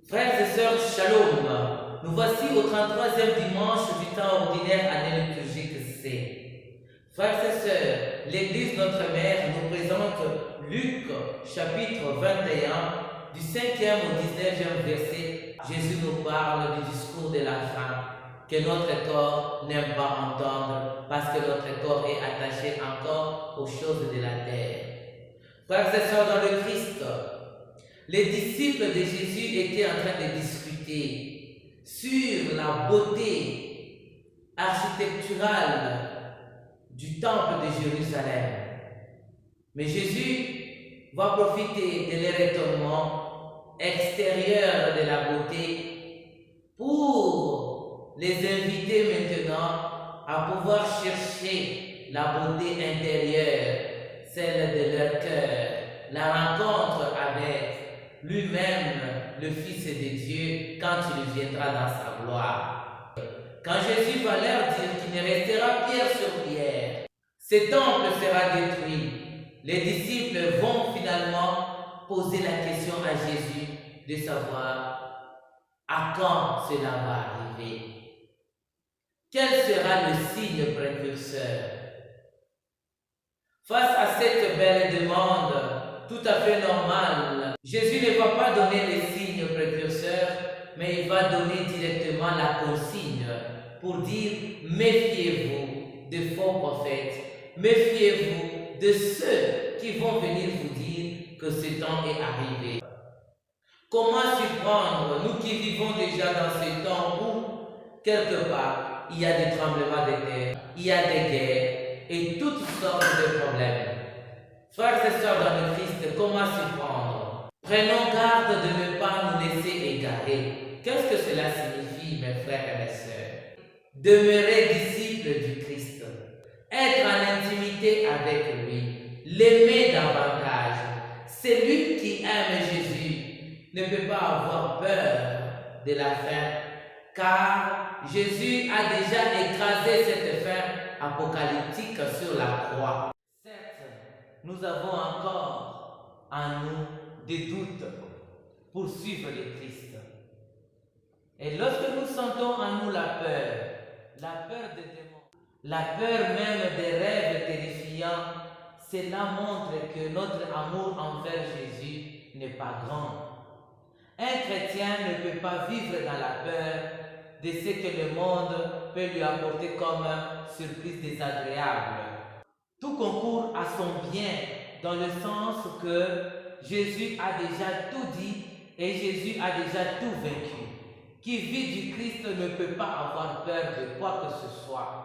Frères et sœurs, shalom. Nous voici au 33e dimanche du temps ordinaire année liturgique C. Frères et sœurs, l'Église Notre Mère nous présente Luc chapitre 21 du 5e au 19e verset. Jésus nous parle du discours de la fin que notre corps n'aime pas entendre parce que notre corps est attaché encore aux choses de la terre. Frères et sœurs dans le Christ, les disciples de Jésus étaient en train de discuter sur la beauté architecturale du temple de Jérusalem. Mais Jésus va profiter de leur étonnement extérieur de la beauté pour les inviter maintenant à pouvoir chercher la beauté intérieure, celle de leur cœur, la rencontre avec lui-même, le Fils de Dieu, quand il viendra dans sa gloire. Quand Jésus va leur dire qu'il ne restera pierre sur pierre, ce temple sera détruit. Les disciples vont finalement poser la question à Jésus de savoir à quand cela va arriver. Quel sera le signe précurseur? Face à cette belle demande, tout à fait normale, Jésus ne va pas donner les signes précurseurs, mais il va donner directement la consigne pour dire méfiez-vous des faux prophètes, méfiez-vous de ceux qui vont venir vous dire que ce temps est arrivé. Comment s'y prendre, nous qui vivons déjà dans ce temps où, quelque part, il y a des tremblements de terre, il y a des guerres et toutes sortes de problèmes. Frères et sœurs dans le Christ, comment s'y prendre? Prenons garde de ne pas nous laisser égarer. Qu'est-ce que cela signifie, mes frères et mes sœurs? Demeurer disciples du Christ, être en intimité avec lui, l'aimer davantage. Celui qui aime Jésus ne peut pas avoir peur de la fin, car Jésus a déjà écrasé cette fin apocalyptique sur la croix. Nous avons encore en nous des doutes pour suivre le Christ. Et lorsque nous sentons en nous la peur des démons, la peur même des rêves terrifiants, cela montre que notre amour envers Jésus n'est pas grand. Un chrétien ne peut pas vivre dans la peur de ce que le monde peut lui apporter comme surprise désagréable. Tout concourt à son bien, dans le sens que Jésus a déjà tout dit et Jésus a déjà tout vaincu. Qui vit du Christ ne peut pas avoir peur de quoi que ce soit.